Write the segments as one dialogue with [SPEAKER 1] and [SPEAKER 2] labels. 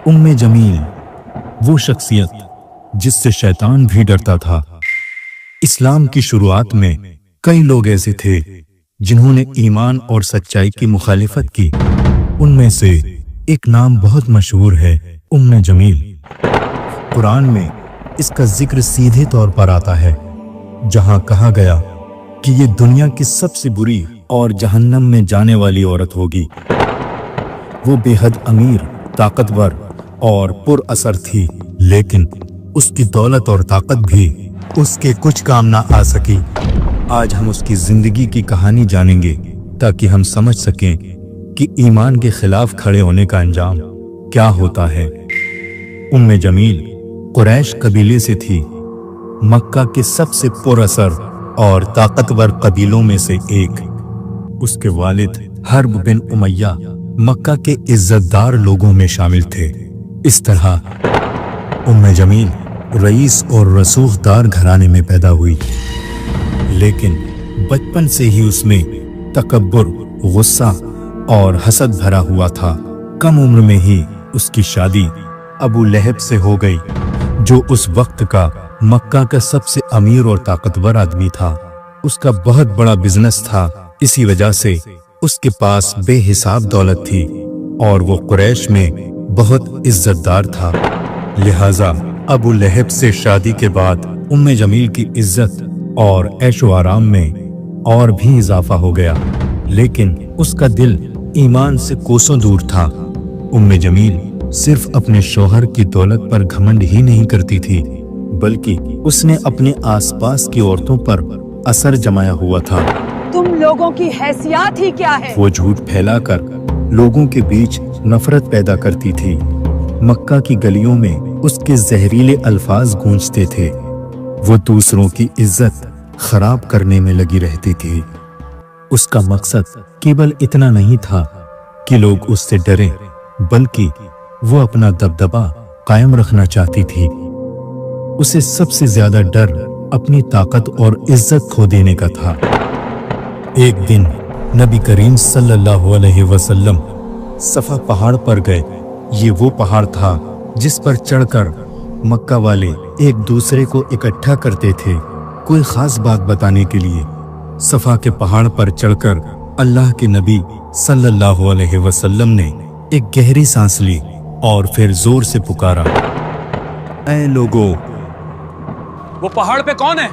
[SPEAKER 1] जमील वो शख्सियत जिससे शैतान भी डरता था। इस्लाम की शुरुआत में कई लोग ऐसे थे जिन्होंने ईमान और सच्चाई की मुखालिफत की। उनमें से एक नाम बहुत मशहूर है, उम्मे जमील। कुरान में इसका जिक्र सीधे तौर पर आता है, जहां कहा गया कि ये दुनिया की सबसे बुरी और जहन्नम में जाने वाली औरत होगी। वो बेहद अमीर, ताकतवर और पुरअसर थी, लेकिन उसकी दौलत और ताकत भी उसके कुछ काम ना आ सकी। आज हम उसकी जिंदगी की कहानी जानेंगे ताकि हम समझ सकें कि ईमान के खिलाफ खड़े होने का अंजाम क्या होता है। उम्मे जमील कुरैश कबीले से थी, मक्का के सबसे पुरअसर और ताकतवर कबीलों में से एक। उसके वालिद हर्ब बिन उमैया मक्का के इज्जतदार लोगों में शामिल थे। इस तरह उम्मे जमील रईस और रसूखदार घराने में पैदा हुई, लेकिन बचपन से ही उसमें तकब्बुर, गुस्सा और हसद भरा हुआ था। कम उम्र में ही उसकी शादी अबू लहब से हो गई, जो उस वक्त का मक्का का सबसे अमीर और ताकतवर आदमी था। उसका बहुत बड़ा बिजनेस था, इसी वजह से उसके पास बेहिसाब दौलत थी और वो कुरैश में बहुत इज्जतदार था। लिहाजा अबू लहब से शादी के बाद उम्मे जमील की इज्जत और ऐशो आराम में और भी इजाफा हो गया, लेकिन उसका दिल ईमान से कोसों दूर था। उम्मे जमील सिर्फ अपने शौहर की दौलत पर घमंड ही नहीं करती थी, बल्कि उसने अपने आसपास की औरतों पर असर जमाया हुआ था।
[SPEAKER 2] तुम लोगों की हैसियत ही क्या है?
[SPEAKER 1] वो झूठ फैलाकर लोगों के बीच नफरत पैदा करती थी। मक्का की गलियों में उसके जहरीले अल्फाज गूंजते थे। वो दूसरों की इज्जत खराब करने में लगी रहती थी। उसका मकसद केवल इतना नहीं था कि लोग उससे डरें, बल्कि वो अपना दबदबा कायम रखना चाहती थी। उसे सबसे ज्यादा डर अपनी ताकत और इज्जत खो देने का था। एक दिन नबी करीम सल्लल्लाहु अलैहि वसल्लम सफा पहाड़ पर गए। ये वो पहाड़ था जिस पर चढ़कर मक्का वाले एक दूसरे को इकट्ठा करते थे कोई खास बात बताने के लिए। सफा के पहाड़ पर चढ़कर अल्लाह के नबी सल्लल्लाहु अलैहि वसल्लम ने एक गहरी सांस ली और फिर जोर से पुकारा, ऐ लोगों!
[SPEAKER 3] वो पहाड़ पे कौन है?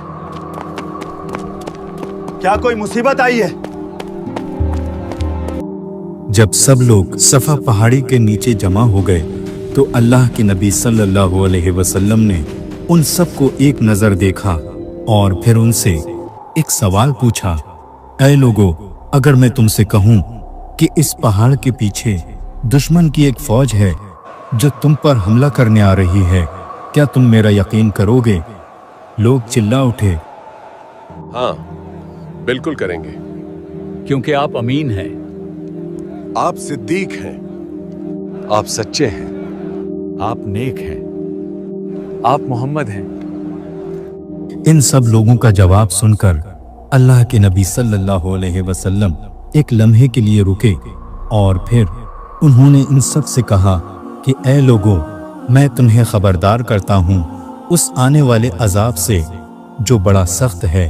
[SPEAKER 4] क्या कोई मुसीबत आई है?
[SPEAKER 1] जब सब लोग सफा पहाड़ी के नीचे जमा हो गए तो अल्लाह के नबी सल्लल्लाहु अलैहि वसल्लम ने उन सबको एक नजर देखा और फिर उनसे एक सवाल पूछा, ऐ लोगों, अगर मैं तुमसे कहूं कि इस पहाड़ के पीछे दुश्मन की एक फौज है जो तुम पर हमला करने आ रही है, क्या तुम मेरा यकीन करोगे? लोग चिल्ला उठे,
[SPEAKER 5] हाँ, बिल्कुल करेंगे,
[SPEAKER 3] क्योंकि आप अमीन हैं,
[SPEAKER 5] आप सिद्दीक हैं, आप सच्चे हैं,
[SPEAKER 3] आप नेक हैं, आप मोहम्मद हैं।
[SPEAKER 1] इन सब लोगों का जवाब सुनकर अल्लाह के नबी सल्लल्लाहु अलैहि वसल्लम एक लम्हे के लिए रुके और फिर उन्होंने इन सब से कहा कि ऐ लोगों, मैं तुम्हें खबरदार करता हूँ उस आने वाले अजाब से जो बड़ा सख्त है।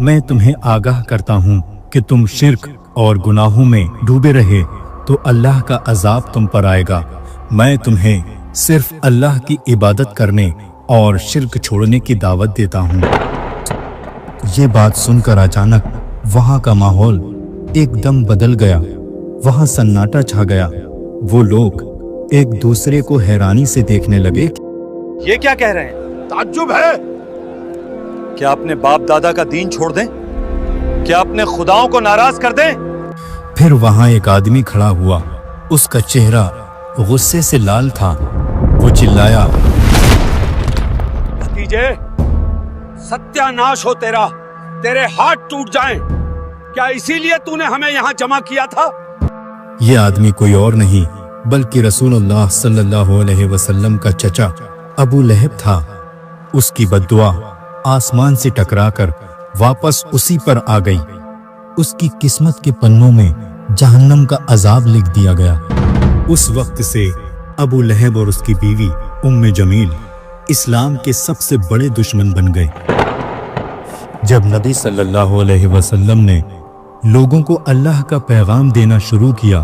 [SPEAKER 1] मैं तुम्हें आगाह करता हूँ कि तुम शिर्क और गुनाहों में डूबे रहे तो अल्लाह का अजाब तुम पर आएगा। मैं तुम्हें सिर्फ अल्लाह की इबादत करने और शिर्क छोड़ने की दावत देता हूँ। ये बात सुनकर अचानक वहाँ का माहौल एकदम बदल गया। वहाँ सन्नाटा छा गया। वो लोग एक दूसरे को हैरानी से देखने लगे।
[SPEAKER 4] ये क्या कह रहे हैं? ताज्जुब है। क्या अपने बाप दादा का दीन छोड़ दें? क्या अपने खुदाओं को नाराज कर दें?
[SPEAKER 1] फिर वहाँ एक आदमी खड़ा हुआ। उसका चेहरा गुस्से से लाल था। वो चिल्लाया,
[SPEAKER 4] भतीजे, सत्यानाश हो तेरा, तेरे हाथ टूट जाएं। क्या इसीलिए तूने हमें यहाँ जमा किया था?
[SPEAKER 1] ये आदमी कोई और नहीं बल्कि रसूलुल्लाह सल्लल्लाहु अलैहि वसल्लम का चचा अबू लहब था। उसकी बद्दुआ आसमान से टकराकर वापस उसी पर आ गई। उसकी किस्मत के पन्नों में जहन्नम का अजाब लिख दिया गया। उस वक्त से ابو لہب اور اس کی بیوی ام جمیل اسلام کے سب سے بڑے دشمن بن گئے۔ جب نبی صلی اللہ علیہ وسلم نے لوگوں کو اللہ کا پیغام دینا شروع کیا،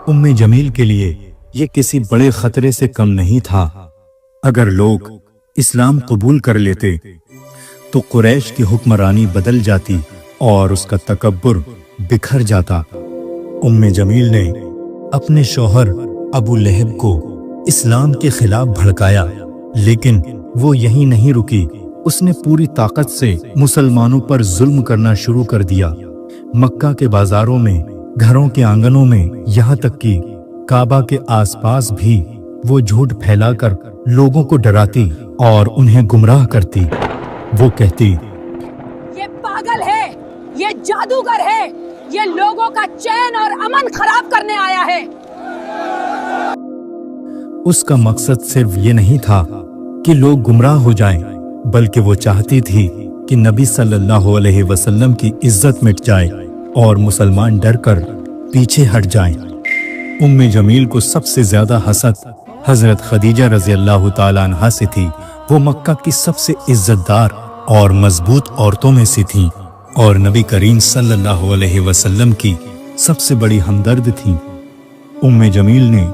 [SPEAKER 1] ام جمیل کے لیے یہ کسی بڑے خطرے سے کم نہیں تھا۔ اگر لوگ اسلام قبول کر لیتے تو قریش کی حکمرانی بدل جاتی اور اس کا تکبر بکھر جاتا۔ ام جمیل نے اپنے شوہر ابو لہب کو اسلام کے خلاف بھڑکایا، لیکن وہ یہیں نہیں رکی۔ اس نے پوری طاقت سے مسلمانوں پر ظلم کرنا شروع کر دیا۔ مکہ کے بازاروں میں، گھروں کے آنگنوں میں، یہاں تک کہ کعبہ کے آس پاس بھی وہ جھوٹ پھیلا کر لوگوں کو ڈراتی اور انہیں گمراہ کرتی۔ وہ کہتی،
[SPEAKER 2] یہ پاگل ہے، یہ جادوگر ہے، یہ لوگوں کا چین اور امن خراب کرنے آیا ہے۔
[SPEAKER 1] اس کا مقصد صرف یہ نہیں تھا کہ لوگ گمراہ ہو جائیں، بلکہ وہ چاہتی تھی کہ نبی صلی اللہ علیہ وسلم کی عزت مٹ جائے اور مسلمان ڈر کر پیچھے ہٹ جائیں۔ ام جمیل کو سب سے زیادہ حسد حضرت خدیجہ رضی اللہ تعالیٰ عنہا سے تھی۔ وہ مکہ کی سب سے عزت دار اور مضبوط عورتوں میں سے تھیں اور نبی کریم صلی اللہ علیہ وسلم کی سب سے بڑی ہمدرد تھیں۔ ام جمیل نے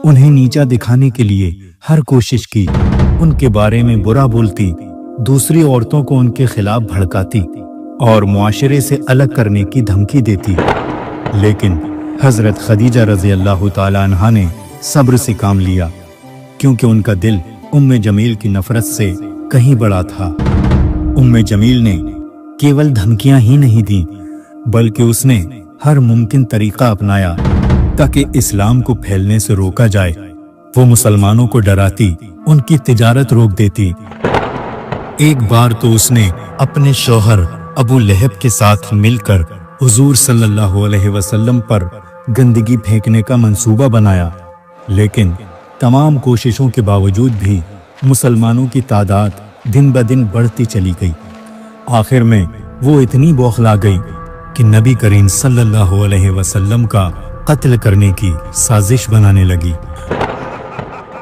[SPEAKER 1] انہیں نیچا دکھانے کے لیے ہر کوشش کی، ان کے بارے میں برا بولتی، دوسری عورتوں کو ان کے خلاف بھڑکاتی اور معاشرے سے الگ کرنے کی دھمکی دیتی، لیکن حضرت خدیجہ رضی اللہ تعالیٰ عنہا نے صبر سے کام لیا، کیونکہ ان کا دل ام جمیل کی نفرت سے کہیں بڑا تھا۔ ام جمیل نے کیول دھمکیاں ہی نہیں دیں، بلکہ اس نے ہر ممکن طریقہ اپنایا تاکہ اسلام کو پھیلنے سے روکا جائے۔ وہ مسلمانوں کو ڈراتی، ان کی تجارت روک دیتی۔ ایک بار تو اس نے اپنے شوہر ابو لہب کے ساتھ مل کر حضور صلی اللہ علیہ وسلم پر گندگی پھینکنے کا منصوبہ بنایا، لیکن تمام کوششوں کے باوجود بھی مسلمانوں کی تعداد دن بدن بڑھتی چلی گئی۔ آخر میں وہ اتنی بوخلا گئی کہ نبی کریم صلی اللہ علیہ وسلم کا قتل کرنے کی سازش بنانے لگی۔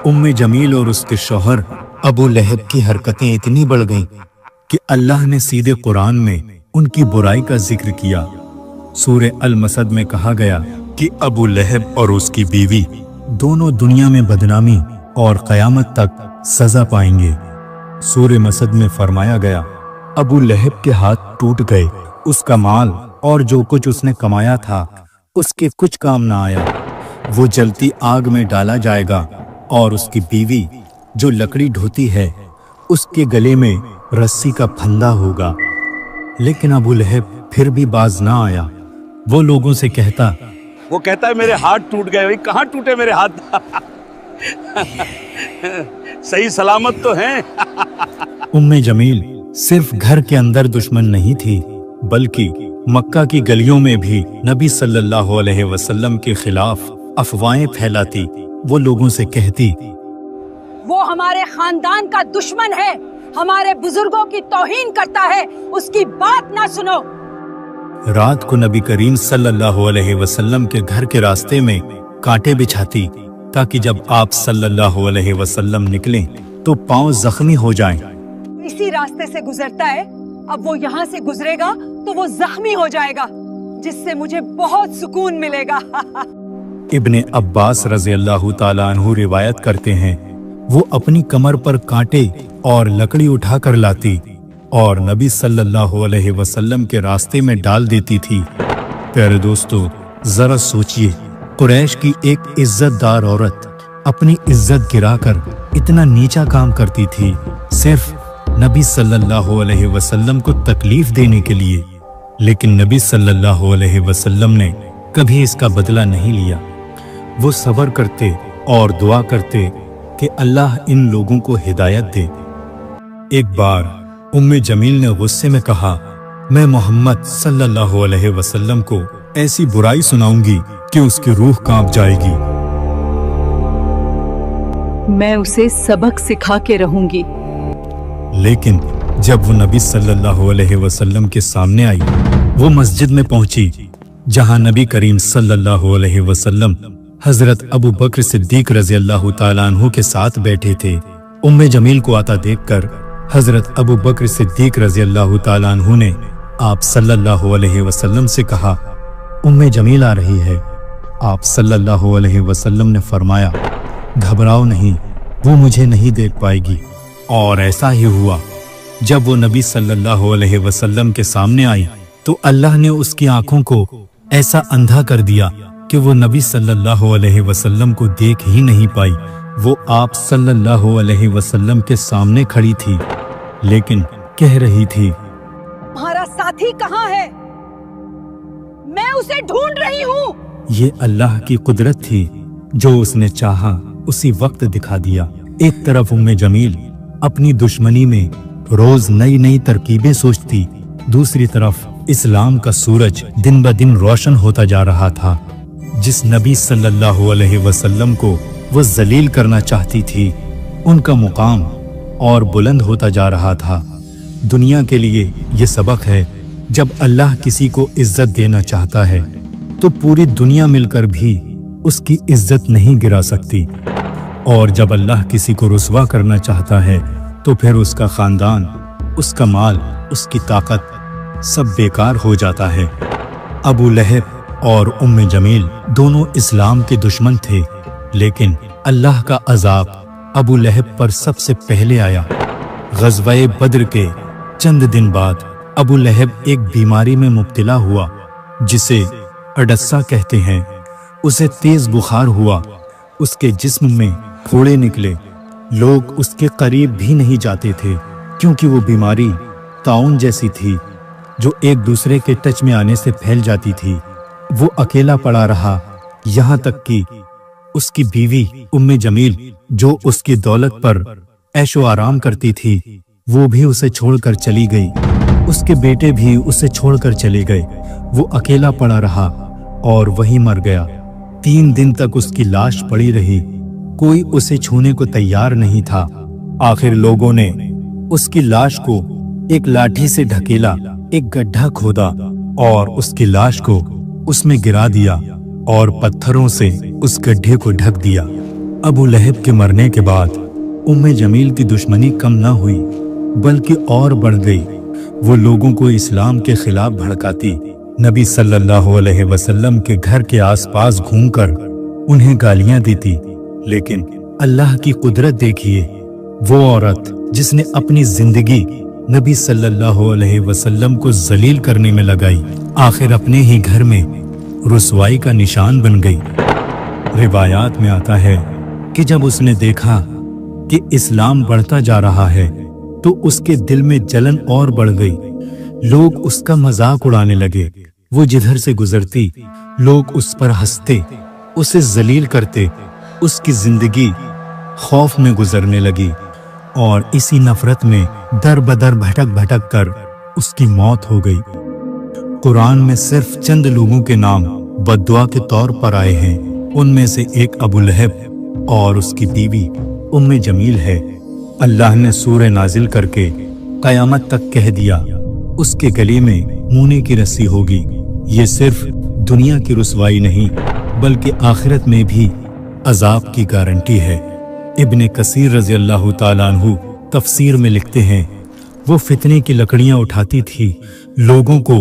[SPEAKER 1] ام جمیل اور اس کے شوہر ابو لہب کی حرکتیں اتنی بڑھ گئیں کہ اللہ نے سیدھے قرآن میں ان کی برائی کا ذکر کیا۔ سورہ المسد میں کہا گیا کہ ابو لہب اور اس کی بیوی دونوں دنیا میں بدنامی اور قیامت تک سزا پائیں گے۔ سورہ مسد میں فرمایا گیا، ابو لہب کے ہاتھ ٹوٹ گئے، اس کا مال اور جو کچھ اس نے کمایا تھا اس کے کچھ کام نہ آیا، وہ جلتی آگ میں ڈالا جائے گا، اور اس کی بیوی جو لکڑی ڈھوتی ہے اس کے گلے میں رسی کا پھندا ہوگا۔ لیکن ابو لہب پھر بھی باز نہ آیا۔ وہ لوگوں سے کہتا،
[SPEAKER 4] وہ کہتا ہے میرے ہاتھ ٹوٹ گئے۔ کہاں ٹوٹے میرے ہاتھ؟ صحیح سلامت تو ہیں۔
[SPEAKER 1] ام جمیل صرف گھر کے اندر دشمن نہیں تھی، بلکہ مکہ کی گلیوں میں بھی نبی صلی اللہ علیہ وسلم کے خلاف افواہیں پھیلاتی۔ وہ لوگوں سے کہتی،
[SPEAKER 2] وہ ہمارے خاندان کا دشمن ہے، ہمارے بزرگوں کی توہین کرتا ہے، اس کی بات نہ سنو۔
[SPEAKER 1] رات کو نبی کریم صلی اللہ علیہ وسلم کے گھر کے راستے میں کانٹے بچھاتی تاکہ جب آپ صلی اللہ علیہ وسلم نکلیں تو پاؤں زخمی ہو جائیں۔
[SPEAKER 2] اسی راستے سے گزرتا ہے، اب وہ یہاں سے گزرے گا تو وہ زخمی ہو جائے گا، جس سے مجھے بہت سکون ملے گا۔
[SPEAKER 1] ابن عباس رضی اللہ تعالیٰ عنہ روایت کرتے ہیں، وہ اپنی کمر پر کانٹے اور لکڑی اٹھا کر لاتی اور نبی صلی اللہ علیہ وسلم کے راستے میں ڈال دیتی تھی۔ پیارے دوستو، ذرا سوچئے، قریش کی ایک عزت دار عورت اپنی عزت گرا کر اتنا نیچا کام کرتی تھی، صرف نبی صلی اللہ علیہ وسلم کو تکلیف دینے کے لیے، لیکن نبی صلی اللہ علیہ وسلم نے کبھی اس کا بدلہ نہیں لیا۔ وہ صبر کرتے اور دعا کرتے کہ اللہ ان لوگوں کو ہدایت دے۔ ایک بار ام جمیل نے غصے میں کہا، میں محمد صلی اللہ علیہ وسلم کو ایسی برائی سناؤں گی کہ اس کی روح کانپ جائے گی۔
[SPEAKER 2] میں اسے سبق سکھا کے رہوں گی۔
[SPEAKER 1] لیکن جب وہ نبی صلی اللہ علیہ وسلم کے سامنے آئی، وہ مسجد میں پہنچی جہاں نبی کریم صلی اللہ علیہ وسلم हजरत अबू बकर सिद्दीक रजी अल्लाह ताला अन्हु के साथ बैठे थे। उम्मे जमील को आता देखकर हजरत अबू बकर सिद्दीक रजी अल्लाह ताला अन्हु ने आप सल्लल्लाहु अलैहि वसल्लम से कहा, उम्मे जमील आ रही है। आप सल्लल्लाहु अलैहि वसल्लम ने फरमाया, घबराओ नहीं, वो मुझे नहीं देख पाएगी। और ऐसा ही हुआ। जब वो नबी सल्लल्लाहु अलैहि वसल्लम के सामने आई तो अल्लाह ने उसकी आंखों को ऐसा अंधा कर दिया कि वो नबी सल्लल्लाहु अलैहि वसल्लम को देख ही नहीं पाई। वो आप सल्लल्लाहु अलैहि वसल्लम के सामने खड़ी थी, लेकिन कह रही थी,
[SPEAKER 2] तुम्हारा साथी कहाँ है? मैं उसे ढूंढ रही हूँ।
[SPEAKER 1] ये अल्लाह की कुदरत थी, जो उसने चाहा उसी वक्त दिखा दिया। एक तरफ उम्मे जमील अपनी दुश्मनी में रोज नई नई तरकीबें सोचती, दूसरी तरफ इस्लाम का सूरज दिन ब दिन रोशन होता जा रहा था। जिस नबी सल्लल्लाहु अलैहि वसल्लम को वो जलील करना चाहती थी, उनका मुकाम और बुलंद होता जा रहा था। दुनिया के लिए ये सबक है, जब अल्लाह किसी को इज्जत देना चाहता है तो पूरी दुनिया मिलकर भी उसकी इज्जत नहीं गिरा सकती, और जब अल्लाह किसी को रुसवा करना चाहता है तो फिर उसका खानदान, उसका माल, उसकी ताकत सब बेकार हो जाता है। अबू लहब और उम्मे जमील दोनों इस्लाम के दुश्मन थे, लेकिन अल्लाह का अजाब अबू लहब पर सबसे पहले आया। ग़ज़वाए बद्र के चंद दिन बाद अबू लहब एक बीमारी में मुब्तला हुआ, जिसे अडस्सा कहते हैं। उसे तेज बुखार हुआ, उसके जिस्म में फोड़े निकले। लोग उसके करीब भी नहीं जाते थे, क्योंकि वो बीमारी ताउन जैसी थी, जो एक दूसरे के टच में आने से फैल जाती थी। वो अकेला पड़ा रहा, यहाँ तक कि उसकी बीवी उम्मे जमील, जो उसकी दौलत पर ऐशो आराम करती थी, वो भी उसे छोड़कर चली गई। उसके बेटे भी उसे छोड़कर चले गए। वो अकेला पड़ा रहा और वहीं मर गया। 3 दिन तक उसकी लाश पड़ी रही, कोई उसे छूने को तैयार नहीं था। आखिर लोगों ने उसकी लाश को एक लाठी से ढकेला, एक गड्ढा खोदा और उसकी लाश को उसमें गिरा दिया और पत्थरों से उस गड्ढे को ढक दिया। अबू लहब के मरने के बाद उम्मे जमील की दुश्मनी कम न हुई, बल्कि और बढ़ गई। वो लोगों को इस्लाम के खिलाफ भड़काती, नबी सल्लल्लाहु अलैहि वसल्लम के घर के आसपास घूमकर उन्हें गालियां देती। लेकिन अल्लाह की कुदरत देखिए, वो औरत जिसने अपनी जिंदगी नबी सल्लल्लाहु अलैहि वसल्लम को जलील करने में लगाई, आखिर अपने ही घर में रुसवाई का निशान बन गई। रिवायात में आता है कि जब उसने देखा कि इस्लाम बढ़ता जा रहा है तो उसके दिल में जलन और बढ़ गई। लोग उसका मजाक उड़ाने लगे। वो जिधर से गुजरती लोग उस पर हंसते, उसे जलील करते। उसकी जिंदगी खौफ में गुजरने लगी और इसी नफरत में दर बदर भटक भटक कर उसकी मौत हो गई। कुरान में सिर्फ चंद लोगों के नाम बद्दुआ के तौर पर आए हैं। उनमें से एक अबू लहब और उसकी बीवी उम्मे जमील है। अल्लाह ने सूरह नाजिल करके कयामत तक कह दिया, उसके गले में मूने की रस्सी होगी। ये सिर्फ दुनिया की रुसवाई नहीं, बल्कि आखिरत में भी अजाब की गारंटी है। इब्ने कसीर रज़ी अल्लाह ताला अन्हु तफसीर में लिखते हैं, वो फितने की लकड़ियां उठाती थी, लोगों को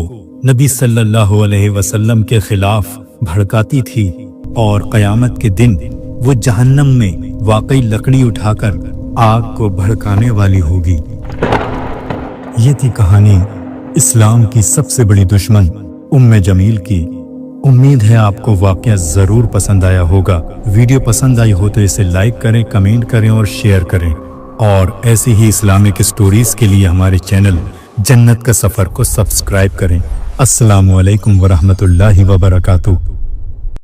[SPEAKER 1] नबी सल्लल्लाहु अलैहि वसल्लम के खिलाफ भड़काती थी, और क़यामत के दिन वो जहन्नम में वाकई लकड़ी उठाकर आग को भड़काने वाली होगी। ये थी कहानी इस्लाम की सबसे बड़ी दुश्मन उम्मे जमील की। उम्मीद है आपको वाकया जरूर पसंद आया होगा। वीडियो पसंद आई हो तो इसे लाइक करें, कमेंट करें और शेयर करें। और ऐसी ही इस्लामिक स्टोरीज के लिए हमारे चैनल जन्नत का सफर को सब्सक्राइब करें। अस्सलामु अलैकुम वरहमतुल्लाहि वबरकातुहू।